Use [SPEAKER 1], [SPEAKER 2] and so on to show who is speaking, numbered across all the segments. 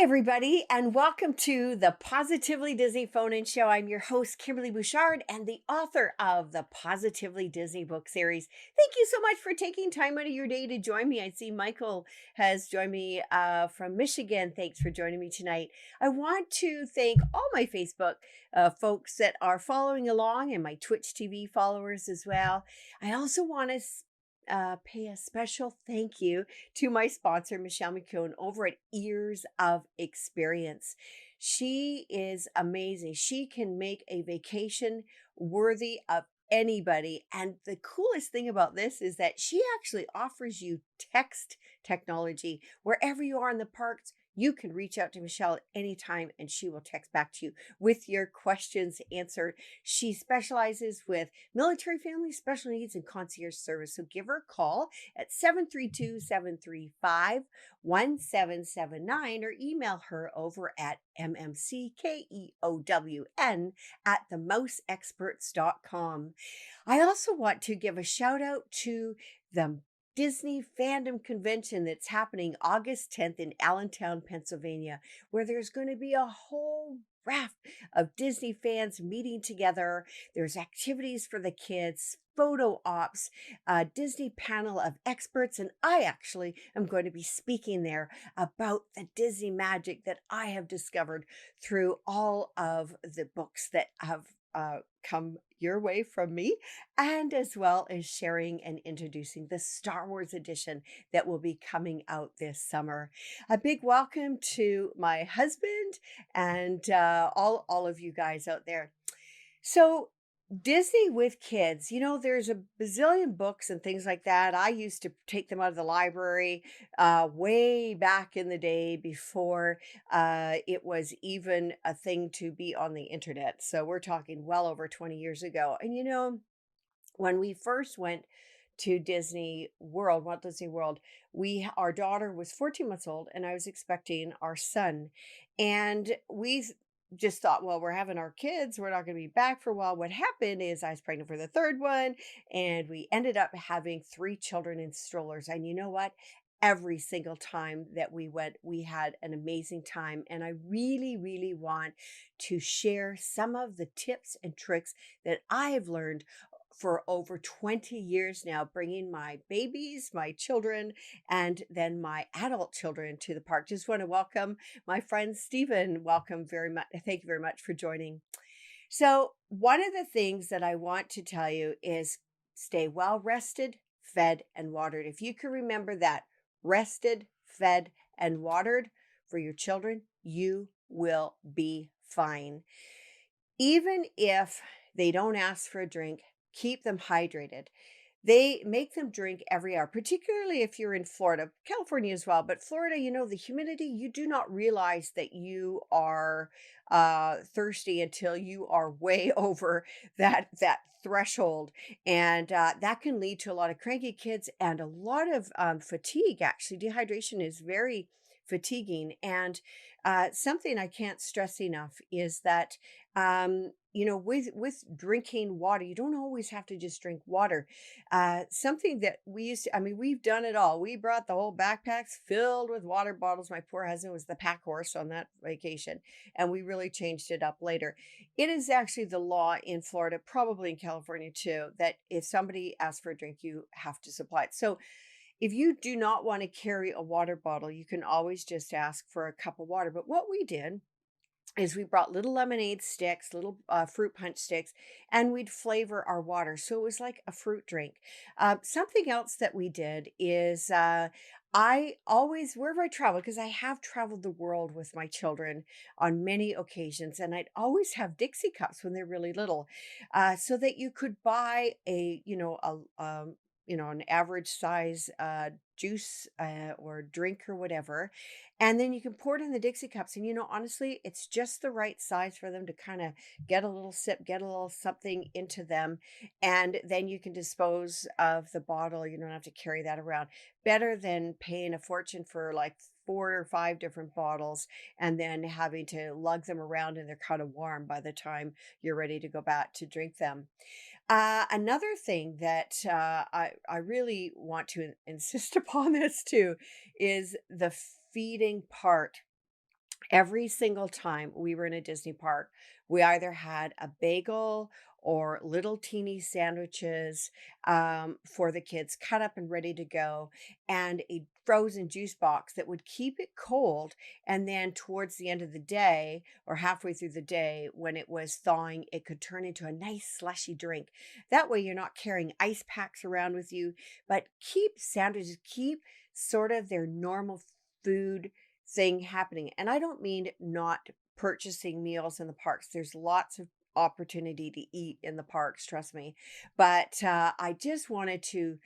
[SPEAKER 1] Hi, everybody, and welcome to the Positively Disney Phone In Show. I'm your host, Kimberly Bouchard, and the author of the Positively Disney book series. Thank you so much for taking time out of your day to join me. I see Michael has joined me from Michigan. Thanks for joining me tonight. I want to thank all my Facebook folks that are following along and my Twitch TV followers as well. I also want to pay a special thank you to my sponsor, Michelle McCune, over at Ears of Experience. She is amazing. She can make a vacation worthy of anybody. And the coolest thing about this is that she actually offers you text technology wherever you are in the parks. You can reach out to Michelle at any time and she will text back to you with your questions answered. She specializes with military families, special needs, and concierge service. So give her a call at 732-735-1779 or email her over at mmckeown at themousexperts.com. I also want to give a shout out to the Disney Fandom Convention that's happening August 10th in Allentown, Pennsylvania, where there's going to be a whole raft of Disney fans meeting together. There's activities for the kids, photo ops, a Disney panel of experts, and I actually am going to be speaking there about the Disney magic that I have discovered through all of the books that have come your way from me, and as well as sharing and introducing the Star Wars edition that will be coming out this summer. A big welcome to my husband and all of you guys out there. So, Disney with kids, there's a bazillion books and things like that. I used to take them out of the library way back in the day before it was even a thing to be on the internet. So, we're talking well over 20 years ago. And, when we first went to Walt Disney World, our daughter was 14 months old and I was expecting our son. And we just thought, well, we're having our kids, we're not going to be back for a while. What happened is I was pregnant for the third one and we ended up having three children in strollers. And you know what? Every single time that we went, we had an amazing time. And I really, really want to share some of the tips and tricks that I have learned for over 20 years now, bringing my babies, my children, and then my adult children to the park. Just want to welcome my friend Stephen. Welcome very much. Thank you very much for joining. So, one of the things that I want to tell you is stay well rested, fed, and watered. If you can remember that, rested, fed, and watered for your children, you will be fine. Even if they don't ask for a drink, keep them hydrated. They make them drink every hour, particularly if you're in Florida, California as well. But Florida, the humidity, you do not realize that you are thirsty until you are way over that threshold. And that can lead to a lot of cranky kids and a lot of fatigue. Actually, dehydration is very fatiguing. And something I can't stress enough is that with drinking water, you don't always have to just drink water. Something that we've done it all. We brought the whole backpacks filled with water bottles. My poor husband was the pack horse on that vacation, and we really changed it up later. It is actually the law in Florida, probably in California too, that if somebody asks for a drink, you have to supply it. So if you do not want to carry a water bottle, you can always just ask for a cup of water. But what we did is we brought little lemonade sticks, little fruit punch sticks, and we'd flavor our water. So it was like a fruit drink. Something else that we did is I always, wherever I travel, because I have traveled the world with my children on many occasions, and I'd always have Dixie cups when they're really little, so that you could buy an average size juice or drink or whatever. And then you can pour it in the Dixie cups. And, honestly, it's just the right size for them to kind of get a little sip, get a little something into them. And then you can dispose of the bottle. You don't have to carry that around. Better than paying a fortune for like 4 or 5 different bottles and then having to lug them around and they're kind of warm by the time you're ready to go back to drink them. Another thing that I really want to insist upon this too is the feeding part Every single time we were in a Disney park, we either had a bagel or little teeny sandwiches for the kids, cut up and ready to go, and a frozen juice box that would keep it cold. And then towards the end of the day, or halfway through the day, when it was thawing, it could turn into a nice slushy drink. That way, you're not carrying ice packs around with you, but keep sandwiches, keep sort of their normal food thing happening. And I don't mean not purchasing meals in the parks. There's lots of opportunity to eat in the parks, trust me. But I just wanted to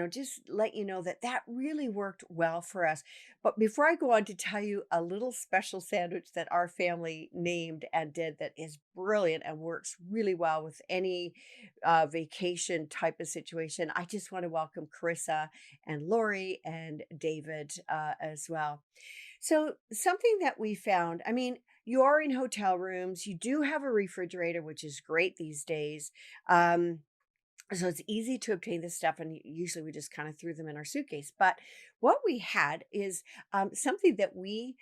[SPEAKER 1] just let you know that that really worked well for us. But before I go on to tell you a little special sandwich that our family named and did that is brilliant and works really well with any vacation type of situation, I just want to welcome Carissa and Lori and David as well. So, something that we found, I mean, you are in hotel rooms, you do have a refrigerator, which is great these days. Um, so it's easy to obtain this stuff, and usually we just kind of threw them in our suitcase. But what we had is something that we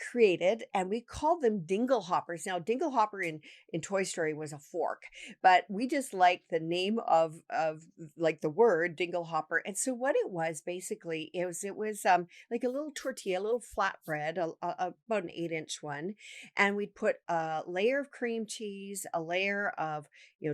[SPEAKER 1] created, and we called them dingle hoppers. Now, dingle hopper in Toy Story was a fork, but we just liked the name of like the word dingle hopper. And so what it was basically it was like a little tortilla, a little flatbread, about an 8-inch one, and we'd put a layer of cream cheese, a layer of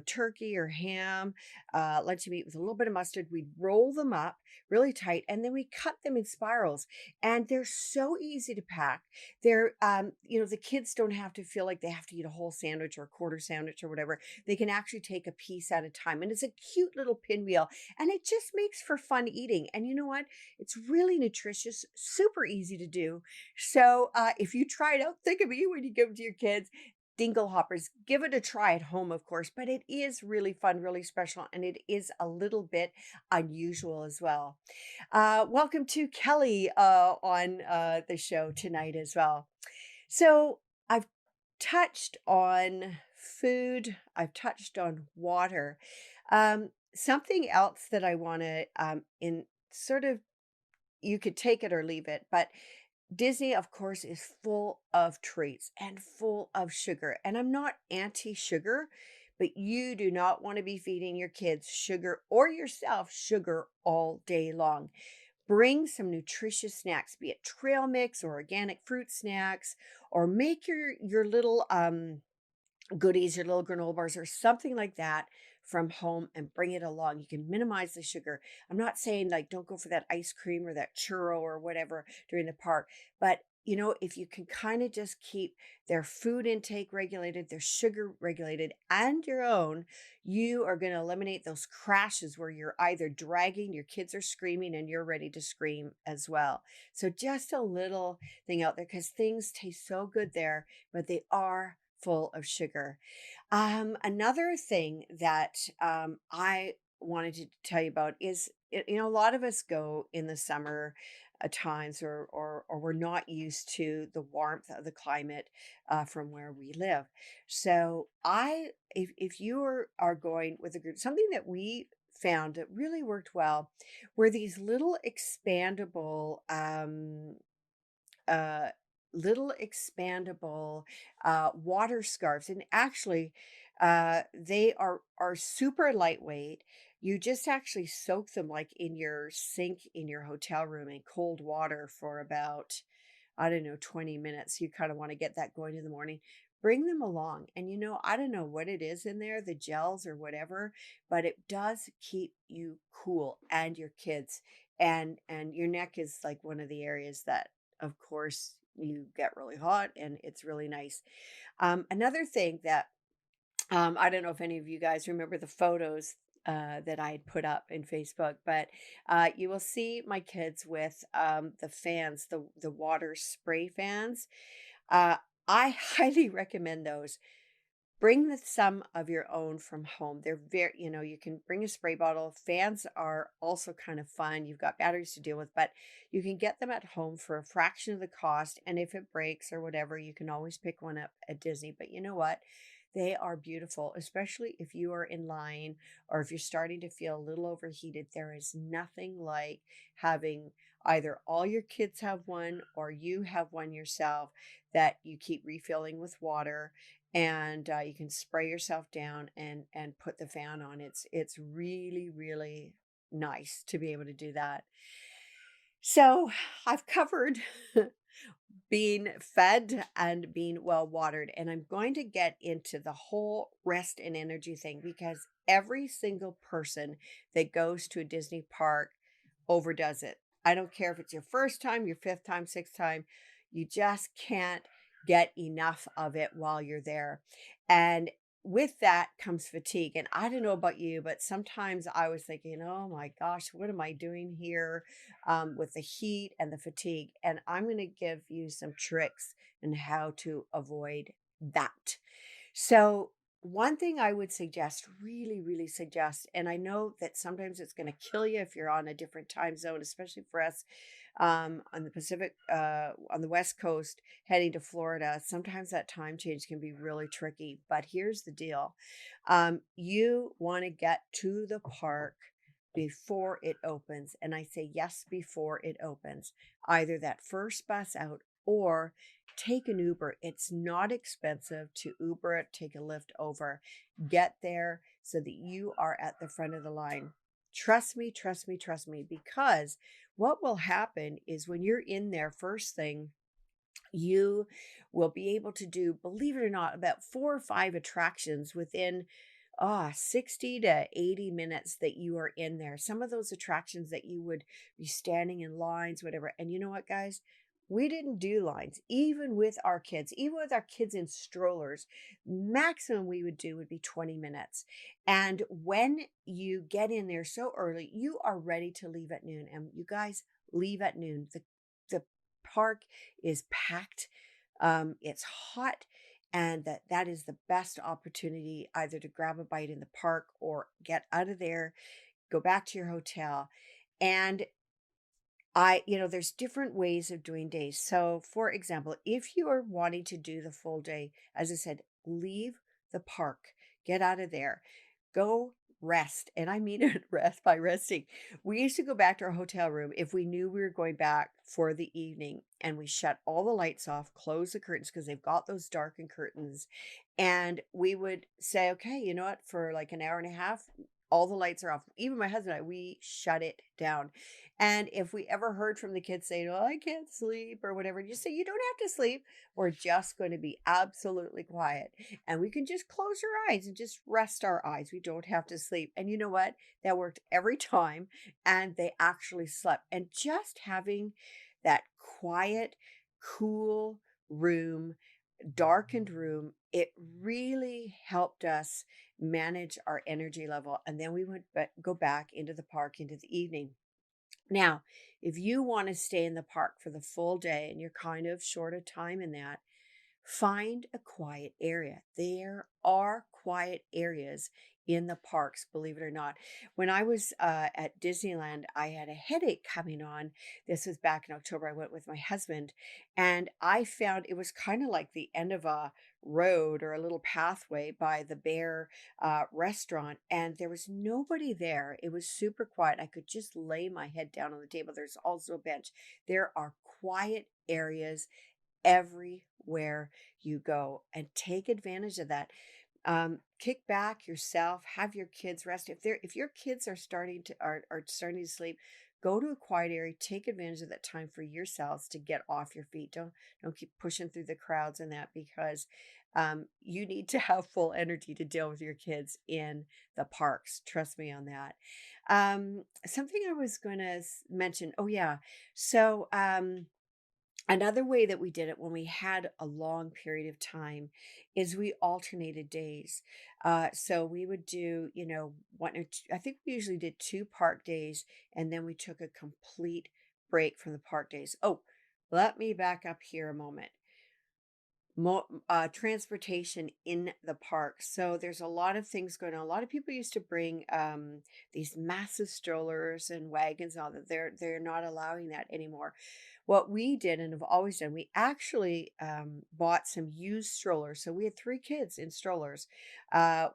[SPEAKER 1] turkey or ham, luncheon meat with a little bit of mustard. We'd roll them up really tight, and then we cut them in spirals. And they're so easy to pack. The kids don't have to feel like they have to eat a whole sandwich or a quarter sandwich or whatever. They can actually take a piece at a time. And it's a cute little pinwheel, and it just makes for fun eating. And you know what? It's really nutritious, super easy to do. So if you try it out, think of me when you give them to your kids. Dingle hoppers. Give it a try at home, of course, but it is really fun, really special, and it is a little bit unusual as well. Welcome to Kelly on the show tonight as well. So I've touched on food, I've touched on water. Something else that I want to, in sort of, you could take it or leave it, but Disney, of course, is full of treats and full of sugar. And I'm not anti sugar, but you do not want to be feeding your kids sugar or yourself sugar all day long. Bring some nutritious snacks, be it trail mix or organic fruit snacks, or make your little goodies, your little granola bars or something like that from home and bring it along. You can minimize the sugar. I'm not saying like don't go for that ice cream or that churro or whatever during the park, but if you can kind of just keep their food intake regulated, their sugar regulated, and your own, you are going to eliminate those crashes where you're either dragging, your kids are screaming, and you're ready to scream as well. So, just a little thing out there because things taste so good there, but they are full of sugar. Another thing that I wanted to tell you about is, a lot of us go in the summer times, or we're not used to the warmth of the climate from where we live. So, if you are going with a group, something that we found that really worked well were these uh, little expandable water scarves, and actually, they are super lightweight. You just actually soak them like in your sink in your hotel room in cold water for about, I don't know, 20 minutes. You kind of want to get that going in the morning. Bring them along. And I don't know what it is in there, the gels or whatever, but it does keep you cool and your kids. And your neck is like one of the areas that, of course, you get really hot, and it's really nice. Another thing that I don't know if any of you guys remember the photos that I had put up in Facebook, but you will see my kids with the fans, the water spray fans. Uh, I highly recommend those. Bring some of your own from home. They're you can bring a spray bottle. Fans are also kind of fun. You've got batteries to deal with, but you can get them at home for a fraction of the cost. And if it breaks or whatever, you can always pick one up at Disney. But you know what? They are beautiful, especially if you are in line or if you're starting to feel a little overheated. There is nothing like having either all your kids have one or you have one yourself that you keep refilling with water, and you can spray yourself down and put the fan on. It's really really nice to be able to do that. So I've covered being fed and being well watered. And I'm going to get into the whole rest and energy thing because every single person that goes to a Disney park overdoes it. I don't care if it's your first time, your fifth time, sixth time, you just can't get enough of it while you're there. And with that comes fatigue. And I don't know about you, but sometimes I was thinking, oh my gosh, what am I doing here? With the heat and the fatigue. And I'm going to give you some tricks on how to avoid that. So, one thing I would suggest, really, really suggest, and I know that sometimes it's going to kill you if you're on a different time zone, especially for us on the Pacific, on the West Coast, heading to Florida. Sometimes that time change can be really tricky. But here's the deal, you want to get to the park before it opens. And I say yes, before it opens, either that first bus out or take an Uber. It's not expensive to Uber it, take a lift over, get there so that you are at the front of the line. Trust me, trust me, trust me, because what will happen is when you're in there first thing, you will be able to do, believe it or not, about 4 or 5 attractions within 60 to 80 minutes that you are in there. Some of those attractions that you would be standing in lines, whatever. And you know what, guys? We didn't do lines, even with our kids in strollers. Maximum we would do would be 20 minutes. And when you get in there so early, you are ready to leave at noon. And you guys leave at noon. The park is packed. It's hot, and that is the best opportunity either to grab a bite in the park or get out of there, go back to your hotel. And there's different ways of doing days. So, for example, if you are wanting to do the full day, as I said, leave the park, get out of there, go rest. And I mean it, rest by resting. We used to go back to our hotel room if we knew we were going back for the evening, and we shut all the lights off, close the curtains because they've got those darkened curtains. And we would say, okay, you know what, for like an hour and a half, all the lights are off. Even my husband and I, we shut it down. And if we ever heard from the kids saying, "Oh, I can't sleep," or whatever, you say, "You don't have to sleep. We're just going to be absolutely quiet. And we can just close our eyes and just rest our eyes. We don't have to sleep." And you know what? That worked every time. And they actually slept. And just having that quiet, cool room, darkened room, it really helped us manage our energy level. And then we would go back into the park into the evening. Now, if you want to stay in the park for the full day and you're kind of short of time in that, find a quiet area. There are quiet areas in the parks, believe it or not. When I was at Disneyland, I had a headache coming on. This was back in October. I went with my husband, and I found it was kind of like the end of a road or a little pathway by the Bear restaurant, and there was nobody there. It was super quiet. I could just lay my head down on the table. There's also a bench. There are quiet areas everywhere you go, and take advantage of that. Kick back yourself, have your kids rest. If your kids are starting to sleep, go to a quiet area, take advantage of that time for yourselves to get off your feet. Don't keep pushing through the crowds and that, because you need to have full energy to deal with your kids in the parks. Trust me on that. Something I was going to mention. Oh yeah. So another way that we did it when we had a long period of time is we alternated days. So we would do, one or two, I think we usually did 2 park days, and then we took a complete break from the park days. Oh, let me back up here a moment. transportation in the park. So there's a lot of things going on. A lot of people used to bring these massive strollers and wagons. All that they're not allowing that anymore. What we did and have always done, we actually bought some used strollers. So we had three kids in strollers.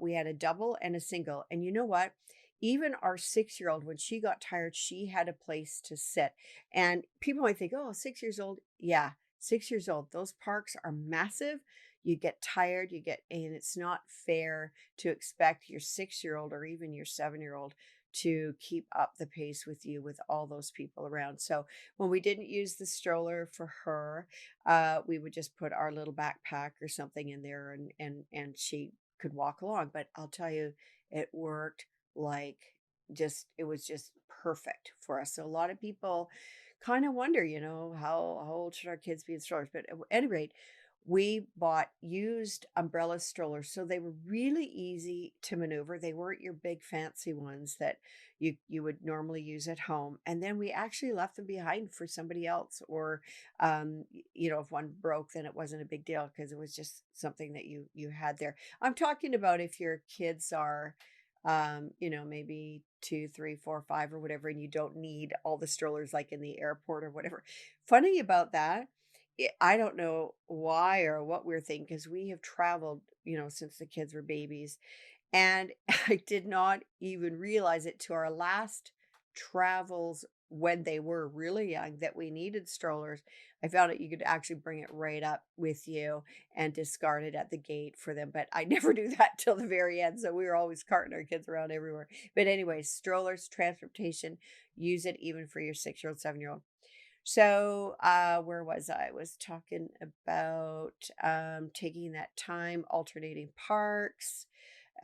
[SPEAKER 1] We had a double and a single. And you know what? Even our 6 year old, when she got tired, she had a place to sit. And people might think, oh, 6 years old. Yeah, 6 years old. Those parks are massive. You get tired, and it's not fair to expect your 6 year old or even your 7 year old to keep up the pace with you with all those people around. So when we didn't use the stroller for her, we would just put our little backpack or something in there, and she could walk along. But I'll tell you, it worked like it was just perfect for us. So a lot of people kind of wonder, how old should our kids be in strollers? But at any rate, we bought used umbrella strollers. So they were really easy to maneuver. They weren't your big fancy ones that you would normally use at home. And then we actually left them behind for somebody else. Or if one broke, then it wasn't a big deal because it was just something that you had there. I'm talking about if your kids are maybe two, three, four, five, or whatever, and you don't need all the strollers like in the airport or whatever. Funny about that, I don't know why or what we're thinking because we have traveled, since the kids were babies. And I did not even realize it to our last travels when they were really young that we needed strollers. I found out you could actually bring it right up with you and discard it at the gate for them. But I never do that till the very end. So we were always carting our kids around everywhere. But anyway, strollers, transportation, use it even for your 6 year old, 7 year old. So, where was I? I was talking about taking that time, alternating parks.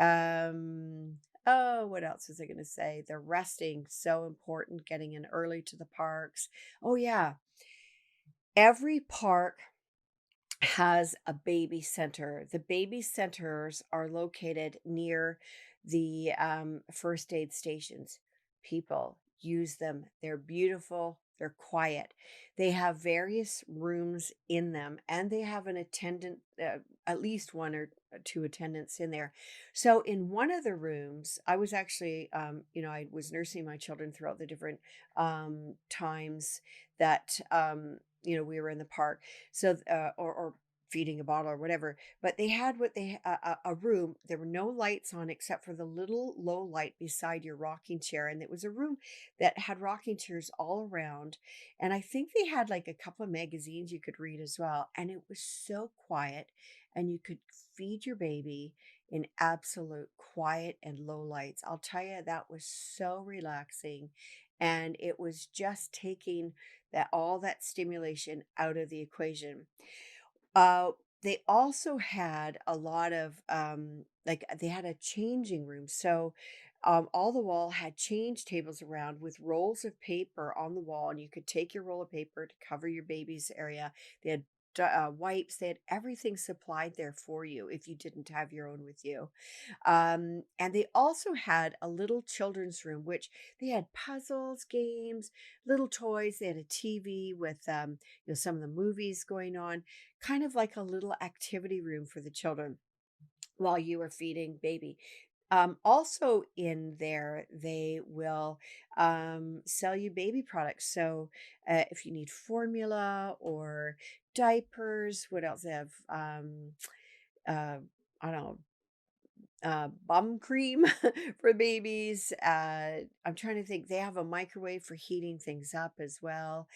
[SPEAKER 1] Oh, what else was I going to say? The resting, so important, getting in early to the parks. Oh, yeah. Every park has a baby center. The baby centers are located near the first aid stations. People use them. They're beautiful. They're quiet. They have various rooms in them, and they have an attendant, at least one or two attendants in there. So, in one of the rooms, I was actually, I was nursing my children throughout the different times that, we were in the park. So, or feeding a bottle or whatever, but they had a room. There were no lights on except for the little low light beside your rocking chair, and it was a room that had rocking chairs all around. And I think they had like a couple of magazines you could read as well, and it was so quiet, and you could feed your baby in absolute quiet and low lights. I'll tell you, that was so relaxing, and it was just taking that all that stimulation out of the equation. uh, they also had a lot of like they had a changing room. So all the wall had change tables around with rolls of paper on the wall, and you could take your roll of paper to cover your baby's area. They had wipes, they had everything supplied there for you if you didn't have your own with you. And they also had a little children's room, which they had puzzles, games, little toys. They had a TV with some of the movies going on, kind of like a little activity room for the children while you were feeding baby. Also in there, they will sell you baby products. So if you need formula or diapers, what else they have? Uh, I don't know, bum cream for babies. I'm trying to think. They have a microwave for heating things up as well.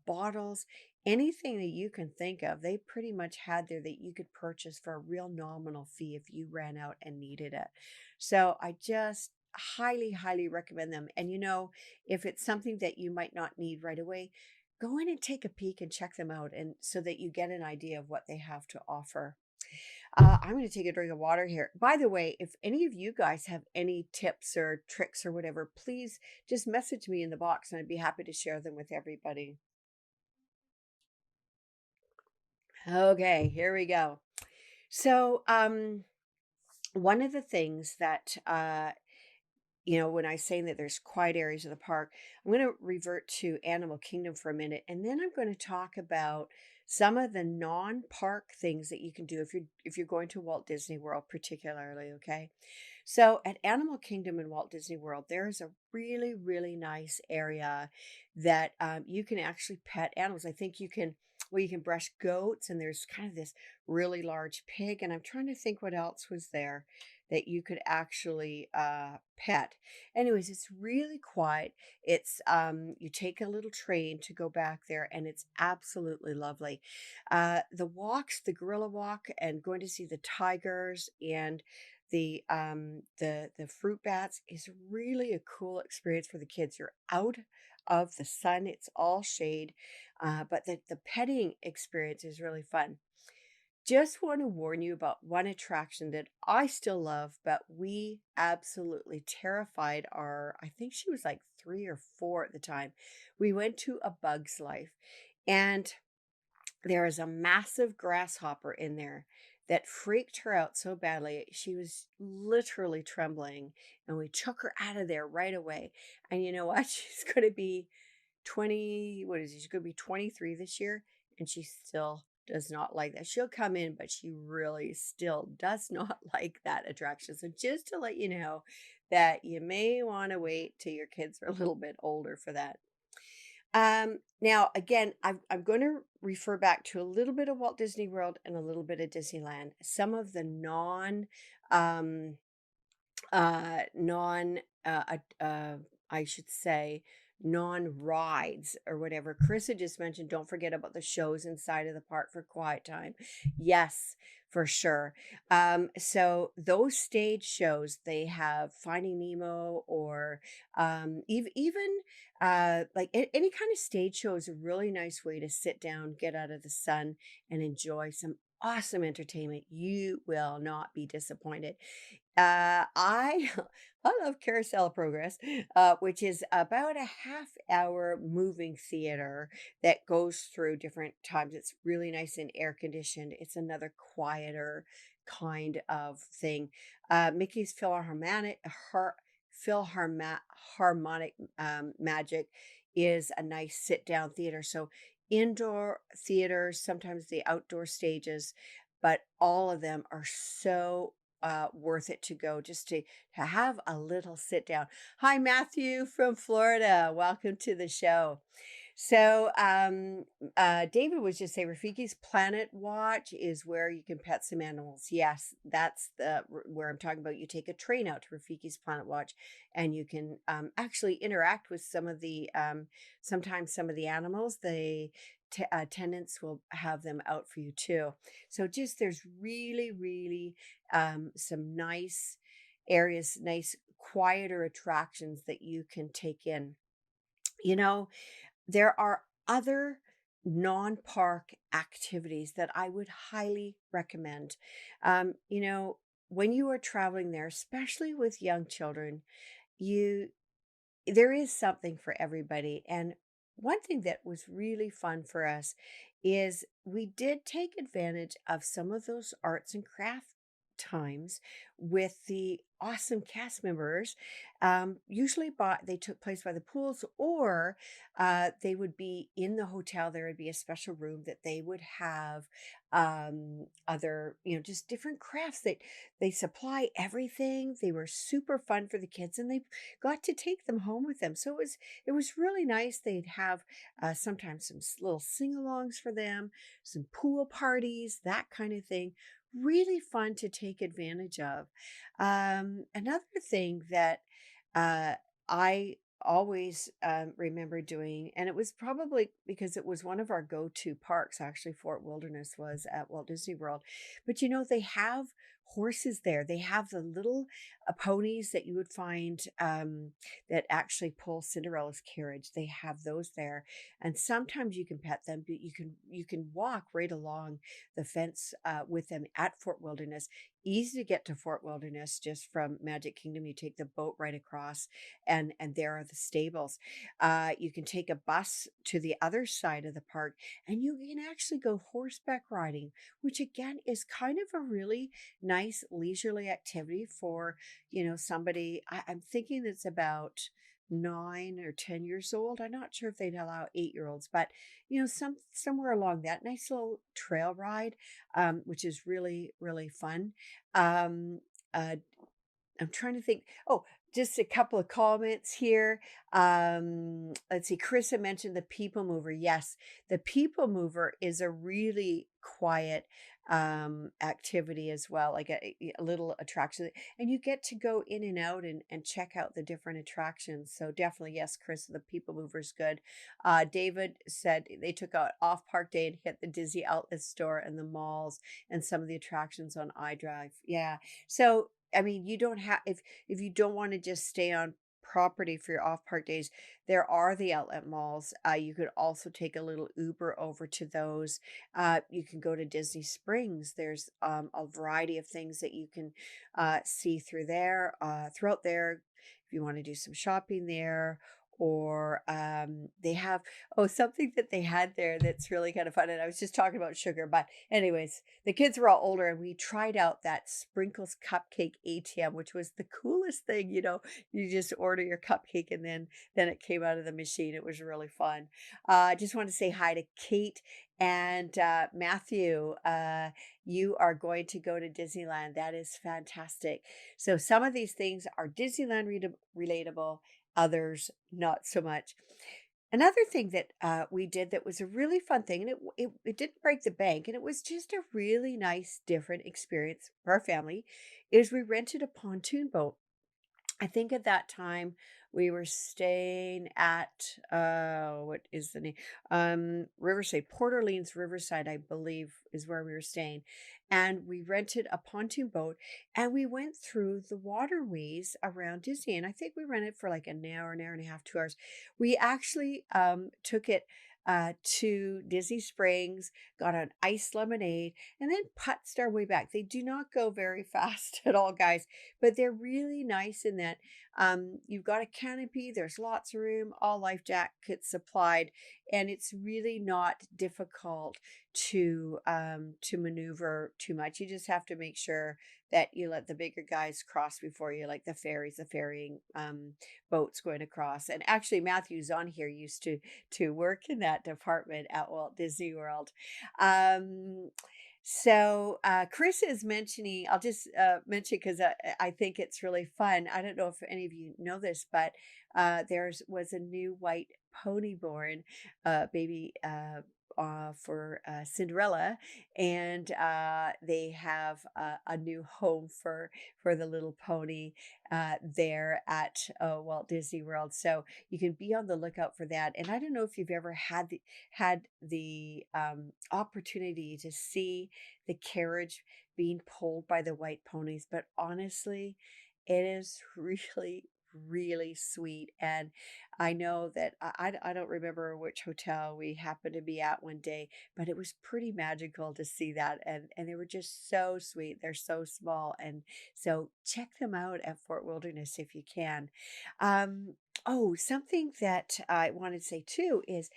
[SPEAKER 1] Bottles, anything that you can think of, they pretty much had there that you could purchase for a real nominal fee if you ran out and needed it. So I just highly, highly recommend them. And if it's something that you might not need right away, go in and take a peek and check them out, and so that you get an idea of what they have to offer. I'm going to take a drink of water here. By the way, if any of you guys have any tips or tricks or whatever, please just message me in the box and I'd be happy to share them with everybody. Okay, here we go. So, one of the things that when I say that there's quiet areas of the park, I'm going to revert to Animal Kingdom for a minute, and then I'm going to talk about some of the non-park things that you can do if you're going to Walt Disney World particularly, okay? So at Animal Kingdom in Walt Disney World, there is a really, really nice area that you can actually pet animals. I think you can brush goats, and there's kind of this really large pig. And I'm trying to think what else was there that you could actually pet. Anyways, it's really quiet. You take a little train to go back there, and it's absolutely lovely. The walks, the gorilla walk, and going to see the tigers and the fruit bats is really a cool experience for the kids. You're out of the sun, it's all shade, but the petting experience is really fun. Just want to warn you about one attraction that I still love, but we absolutely terrified I think she was like 3 or 4 at the time. We went to A Bug's Life, and there is a massive grasshopper in there that freaked her out so badly. She was literally trembling, and we took her out of there right away. And you know what? She's going to be 20, what is it? She's going to be 23 this year, and she still does not like that. She'll come in, but she really still does not like that attraction. So just to let you know that you may want to wait till your kids are a little bit older for that. Now again, I'm going to refer back to a little bit of Walt Disney World and a little bit of Disneyland. Some of the um, non, I should say, non rides or whatever. Chris had just mentioned, don't forget about the shows inside of the park for quiet time. Yes, for sure. So those stage shows, they have Finding Nemo or even like any kind of stage show is a really nice way to sit down, get out of the sun, and enjoy some awesome entertainment. You will not be disappointed. I I love Carousel of Progress, which is about a half hour moving theater that goes through different times. It's really nice and air conditioned. It's another quieter kind of thing. Mickey's Philharmonic Magic is a nice sit down theater. So indoor theaters, sometimes the outdoor stages, but all of them are so worth it to go just to have a little sit down. Hi, Matthew from Florida. Welcome to the show. So, David was just saying Rafiki's Planet Watch is where you can pet some animals. Yes, that's where I'm talking about. You take a train out to Rafiki's Planet Watch, and you can actually interact with sometimes some of the animals. Attendants will have them out for you too. So just there's really, really some nice areas, nice quieter attractions that you can take in. You know, there are other non-park activities that I would highly recommend. When you are traveling there, especially with young children, you there is something for everybody. And one thing that was really fun for us is we did take advantage of some of those arts and craft times with the awesome cast members. They took place by the pools, or they would be in the hotel. There would be a special room that they would have other, just different crafts that they supply everything. They were super fun for the kids, and they got to take them home with them. So it was really nice. They'd have sometimes some little sing-alongs for them, some pool parties, that kind of thing. Really fun to take advantage of. Another thing that uh, I always remember doing, and it was probably because it was one of our go-to parks. Actually, Fort Wilderness was at Walt Disney World, but they have horses there. They have the little ponies that you would find that actually pull Cinderella's carriage. They have those there, and sometimes you can pet them, but you can walk right along the fence with them at Fort Wilderness. Easy to get to Fort Wilderness just from Magic Kingdom. You take the boat right across, and there are the stables. You can take a bus to the other side of the park, and you can actually go horseback riding, which again is kind of a really nice nice leisurely activity for, somebody. I'm thinking it's about 9 or 10 years old. I'm not sure if they'd allow 8-year-olds, but somewhere along that nice little trail ride, which is really, really fun. Um, uh, I'm trying to think. Oh, just a couple of comments here. Let's see. Chris had mentioned the People Mover. Yes, the People Mover is a really quiet activity as well, like a little attraction. And you get to go in and out and check out the different attractions. So definitely, yes, Chris, the People Mover is good. David said they took out off park day and hit the Disney outlet store and the malls and some of the attractions on iDrive. Yeah. So I mean, you don't have if you don't want to just stay on property for your off park days, there are the outlet malls. You could also take a little Uber over to those. You can go to Disney Springs. There's a variety of things that you can see throughout there. If you want to do some shopping there, or they have something that they had there that's really kind of fun. And I was just talking about sugar, but anyways, the kids were all older and we tried out that sprinkles cupcake ATM, which was the coolest thing. You just order your cupcake and then it came out of the machine. It was really fun. I just want to say hi to Kate and Matthew. You are going to go to Disneyland. That is fantastic. So some of these things are Disneyland relatable, others not so much. Another thing that we did that was a really fun thing, and it didn't break the bank, and it was just a really nice, different experience for our family, is we rented a pontoon boat. I think at that time we were staying at what is the name? Riverside, Port Orleans Riverside, I believe, is where we were staying. And we rented a pontoon boat and we went through the waterways around Disney. And I think we rented for like an hour and a half, 2 hours. We actually took it to Disney Springs, got an iced lemonade, and then putzed our way back. They do not go very fast at all, guys, but they're really nice in that you've got a canopy, there's lots of room, all life jackets supplied, and it's really not difficult to maneuver too much. You just have to make sure that you let the bigger guys cross before you, like the ferries, the ferrying boats going across. And actually, Matthew's on here used to work in that department at Walt Disney World. So Chris is mentioning, I'll just mention because I think it's really fun. I don't know if any of you know this, but was a new white pony born, baby for Cinderella, and they have a new home for the little pony there at Walt Disney World. So you can be on the lookout for that. And I don't know if you've ever had the opportunity to see the carriage being pulled by the white ponies, but honestly, it is really, really sweet. And I know that I don't remember which hotel we happened to be at one day, but it was pretty magical to see that. And they were just so sweet. They're so small. And so check them out at Fort Wilderness if you can. Something that I wanted to say too is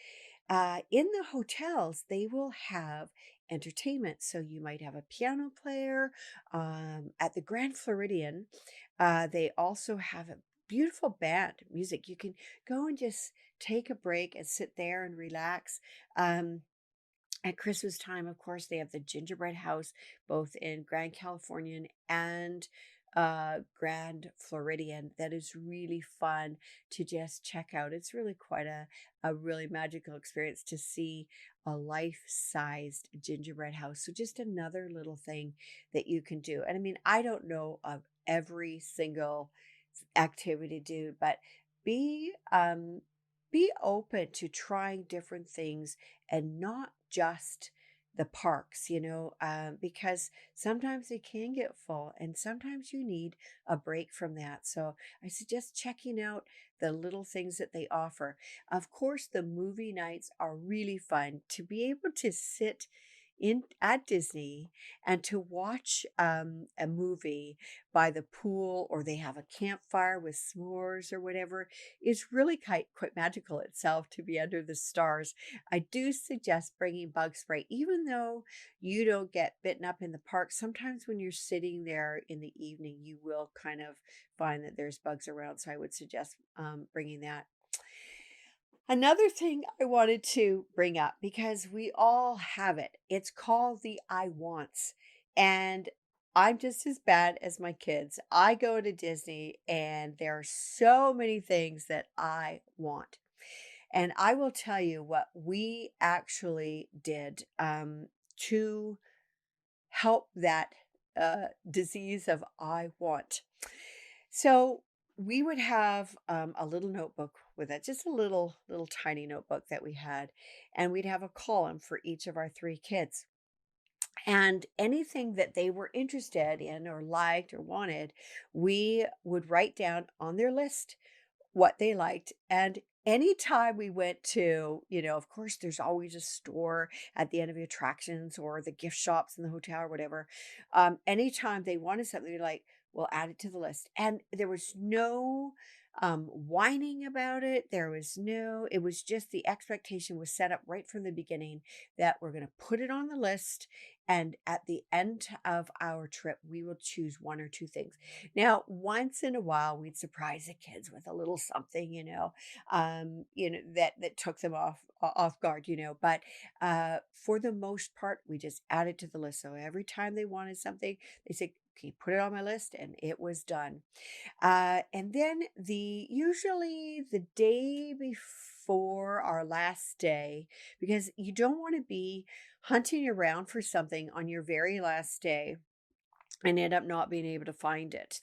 [SPEAKER 1] in the hotels, they will have entertainment. So you might have a piano player. At the Grand Floridian, they also have a beautiful band music. You can go and just take a break and sit there and relax. At Christmas time, of course, they have the gingerbread house, both in Grand Californian and Grand Floridian. That is really fun to just check out. It's really quite a really magical experience to see a life-sized gingerbread house. So just another little thing that you can do. And I mean, I don't know of every single activity to do, but be be open to trying different things and not just the parks, because sometimes they can get full and sometimes you need a break from that. So I suggest checking out the little things that they offer. Of course, the movie nights are really fun to be able to sit in at Disney and to watch a movie by the pool, or they have a campfire with s'mores or whatever, is really quite magical itself to be under the stars. I do suggest bringing bug spray, even though you don't get bitten up in the park. Sometimes when you're sitting there in the evening, you will kind of find that there's bugs around. So I would suggest bringing that. Another thing I wanted to bring up, because we all have it, it's called the I wants. And I'm just as bad as my kids. I go to Disney and there are so many things that I want. And I will tell you what we actually did to help that disease of I want. So we would have a little notebook with it, just a little tiny notebook that we had, and we'd have a column for each of our three kids. And anything that they were interested in or liked or wanted, we would write down on their list what they liked. And anytime we went to, of course, there's always a store at the end of the attractions or the gift shops in the hotel or whatever. Anytime they wanted something, they're like, we'll add it to the list. And there was no whining about it. It was just the expectation was set up right from the beginning that we're going to put it on the list. And at the end of our trip, we will choose one or two things. Now, once in a while, we'd surprise the kids with a little something, that took them off guard, But for the most part, we just added to the list. So every time they wanted something, they said, "Okay, put it on my list," and it was done. And then usually the day before our last day, because you don't want to be hunting around for something on your very last day and end up not being able to find it.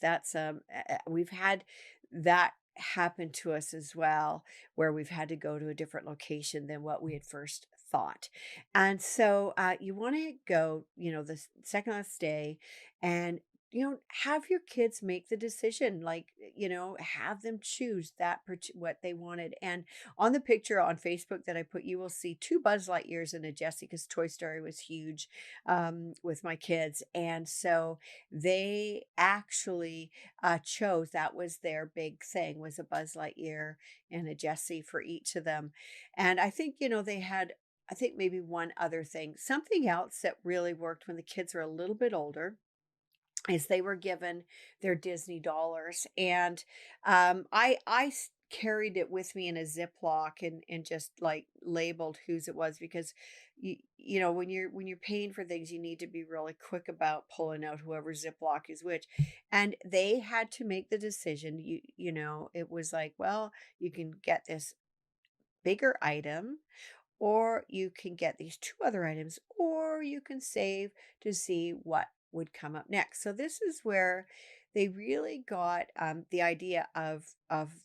[SPEAKER 1] We've had that happen to us as well, where we've had to go to a different location than what we had first thought. And so you want to go, the second last day, and have your kids make the decision, like, have them choose what they wanted. And on the picture on Facebook that I put, you will see two Buzz Lightyears and a Jessie, because Toy Story was huge with my kids. And so they actually chose, that was their big thing, was a Buzz Lightyear and a Jessie for each of them. And I think, they had, I think maybe one other thing, something else that really worked when the kids were a little bit older, is they were given their Disney dollars. And carried it with me in a Ziploc, and just like labeled whose it was, because when you're paying for things, you need to be really quick about pulling out whoever Ziploc is which. And they had to make the decision. It was like, well, you can get this bigger item, or you can get these two other items, or you can save to see what would come up next. So this is where they really got the idea of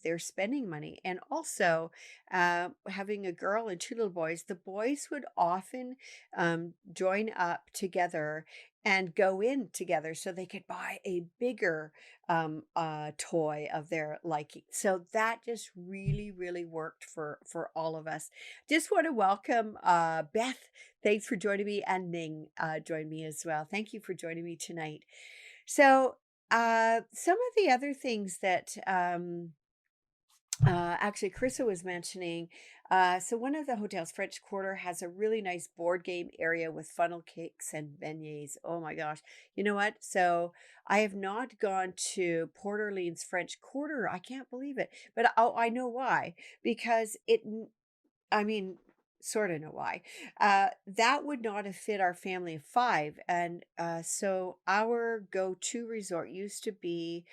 [SPEAKER 1] their spending money. And also having a girl and two little boys. The boys would often join up together and go in together so they could buy a bigger toy of their liking. So that just really, really worked for all of us. Just want to welcome Beth. Thanks for joining me, and Ning joined me as well. Thank you for joining me tonight. So some of the other things that actually Carissa was mentioning. So one of the hotels, French Quarter, has a really nice board game area with funnel cakes and beignets. Oh my gosh. You know what? So I have not gone to Port Orleans French Quarter. I can't believe it. But I know why. Because I mean, sort of know why. That would not have fit our family of five. And so our go-to resort used to be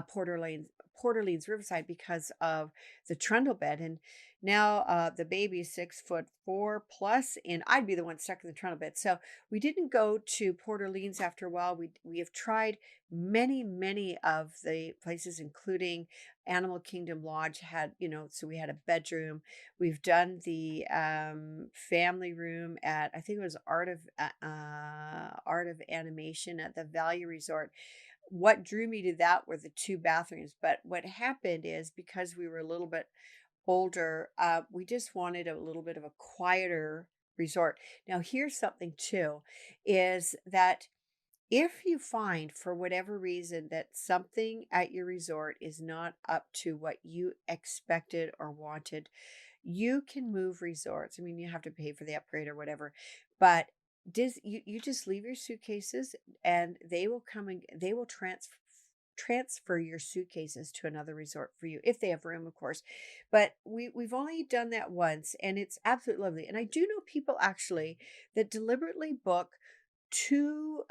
[SPEAKER 1] Port Orleans Riverside, because of the trundle bed. And now the baby is 6'4" plus, and I'd be the one stuck in the trundle bed. So we didn't go to Port Orleans after a while. We have tried many of the places, including Animal Kingdom Lodge had, so we had a bedroom. We've done the family room at, I think it was Art of Animation at the Value Resort. What drew me to that were the two bathrooms. But what happened is, because we were a little bit older, we just wanted a little bit of a quieter resort. Now, here's something too, is that if you find for whatever reason that something at your resort is not up to what you expected or wanted, you can move resorts. I mean, you have to pay for the upgrade or whatever, but you just leave your suitcases and they will come and they will transfer your suitcases to another resort for you if they have room, of course. But we've only done that once and it's absolutely lovely. And I do know people actually that deliberately book two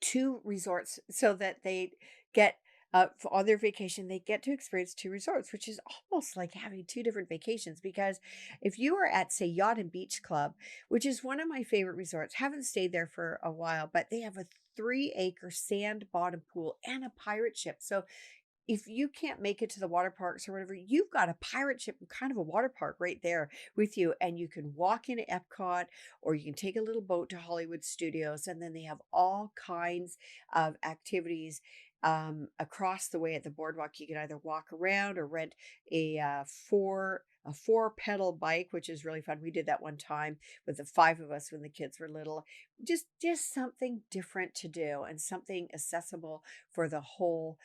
[SPEAKER 1] two resorts so that they get on their vacation they get to experience two resorts, which is almost like having two different vacations. Because if you are at, say, Yacht and Beach Club, which is one of my favorite resorts, haven't stayed there for a while, but they have a 3-acre sand bottom pool and a pirate ship. So if you can't make it to the water parks or whatever, you've got a pirate ship and kind of a water park right there with you. And you can walk into Epcot or you can take a little boat to Hollywood Studios. And then they have all kinds of activities across the way at the boardwalk. You can either walk around or rent a four pedal bike, which is really fun. We did that one time with the 5 of us when the kids were little. Just something different to do and something accessible for the whole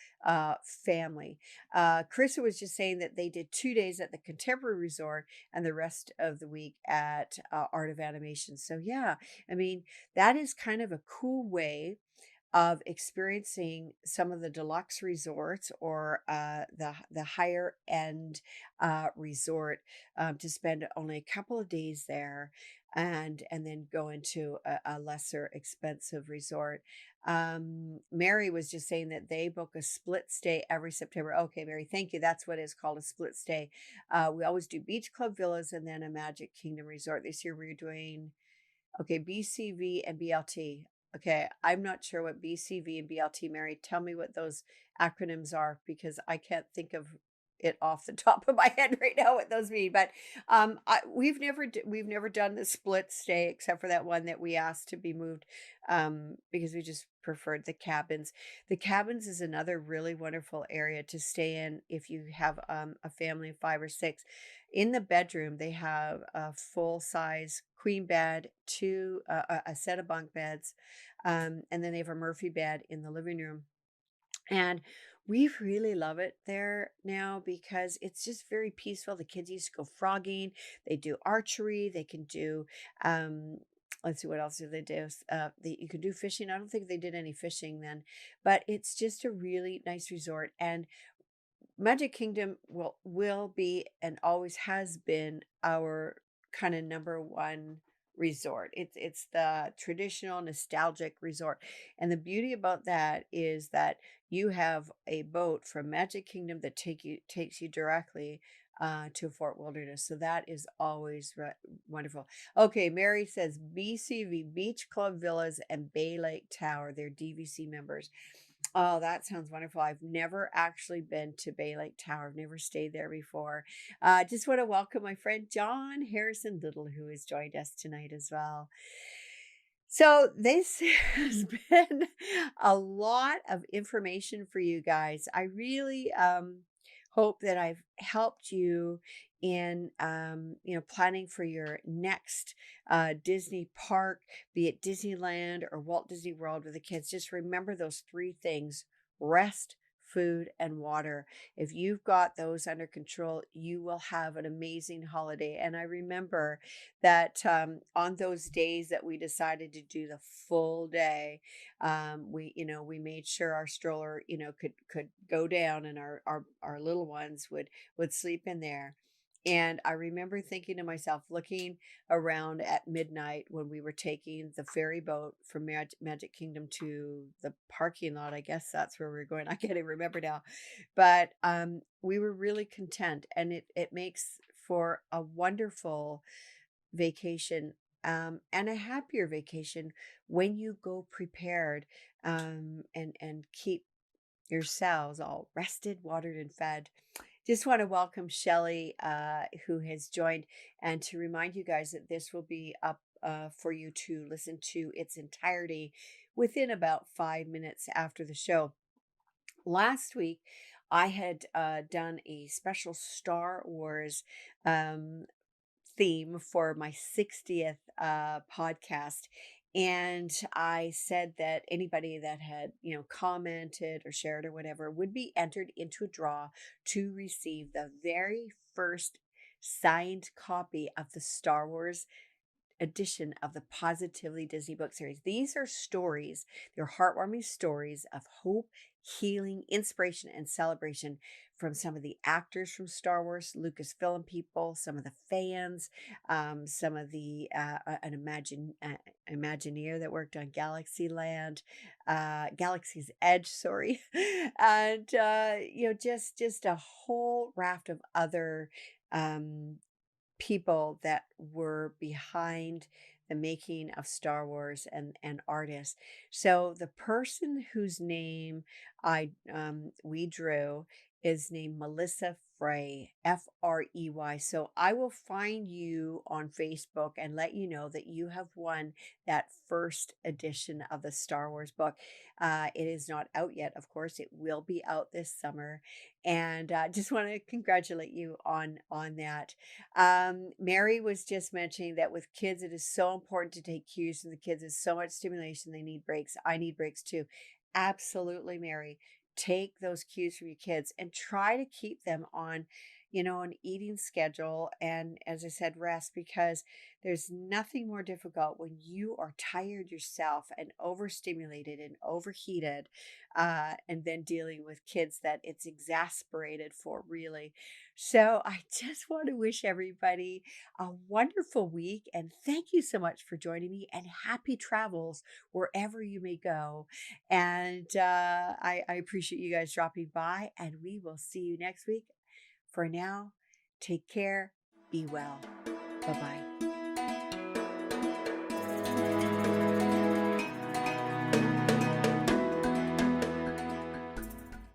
[SPEAKER 1] family. Carissa was just saying that they did 2 days at the Contemporary Resort and the rest of the week at Art of Animation. So, yeah, I mean, that is kind of a cool way of experiencing some of the deluxe resorts or the higher end resort to spend only a couple of days there and then go into a lesser expensive resort. Mary was just saying that they book a split stay every September. Okay, Mary, thank you. That's what is called a split stay. We always do Beach Club Villas and then a Magic Kingdom resort. This year we're doing okay, BCV and BLT. Okay, I'm not sure what BCV and BLT, Mary. Tell me what those acronyms are because I can't think of it off the top of my head right now what those mean. But we've never done the split stay except for that one that we asked to be moved because we just preferred the cabins. The cabins is another really wonderful area to stay in if you have a family of 5 or 6. In the bedroom, they have a full size queen bed, a set of bunk beds, and then they have a Murphy bed in the living room. And we really love it there now because it's just very peaceful. The kids used to go frogging, they do archery, they can do let's see what else do they do. You can do fishing. I don't think they did any fishing then, but it's just a really nice resort. And Magic Kingdom will be and always has been our kind of number one resort. It's the traditional nostalgic resort. And the beauty about that is that you have a boat from Magic Kingdom that takes you directly to Fort Wilderness. So that is always wonderful. Okay, Mary says BCV Beach Club Villas and Bay Lake Tower. They're DVC members. Oh, that sounds wonderful. I've never actually been to Bay Lake Tower. I've never stayed there before. Just want to welcome my friend John Harrison Little, who has joined us tonight as well. So this has been a lot of information for you guys. I really hope that I've helped you in planning for your next Disney park, be it Disneyland or Walt Disney World with the kids. Just remember those 3 things: rest, food, and water. If you've got those under control, you will have an amazing holiday. And I remember that on those days that we decided to do the full day, we made sure our stroller, could go down and our little ones would sleep in there. And I remember thinking to myself, looking around at midnight when we were taking the ferry boat from Magic Kingdom to the parking lot. I guess that's where we were going. I can't even remember now. But we were really content. And it makes for a wonderful vacation and a happier vacation when you go prepared and keep yourselves all rested, watered, and fed. Just want to welcome Shelley, who has joined, and to remind you guys that this will be up for you to listen to its entirety within about 5 minutes after the show. Last week, I had done a special Star Wars theme for my 60th podcast. And I said that anybody that had, commented or shared or whatever would be entered into a draw to receive the very first signed copy of the Star Wars edition of the Positively Disney book series. These are stories, they're heartwarming stories of hope, healing, inspiration, and celebration from some of the actors from Star Wars, Lucasfilm people, some of the fans, some of the Imagineer that worked on Galaxy's Edge, sorry, and just a whole raft of other um, people that were behind the making of Star Wars and artists. So the person whose name I we drew is named Melissa Frey, Frey. So I will find you on Facebook and let you know that you have won that first edition of the Star Wars book. It is not out yet, of course. It will be out this summer, and just want to congratulate you on that. Mary was just mentioning that with kids, it is so important to take cues from the kids. There's so much stimulation. They need breaks. I need breaks too. Absolutely, Mary. Take those cues from your kids and try to keep them on, an eating schedule. And as I said, rest, because there's nothing more difficult when you are tired yourself and overstimulated and overheated, and then dealing with kids that it's exasperated for, really. So I just want to wish everybody a wonderful week, and thank you so much for joining me, and happy travels wherever you may go. And I appreciate you guys dropping by, and we will see you next week. For now, take care, be well. Bye bye.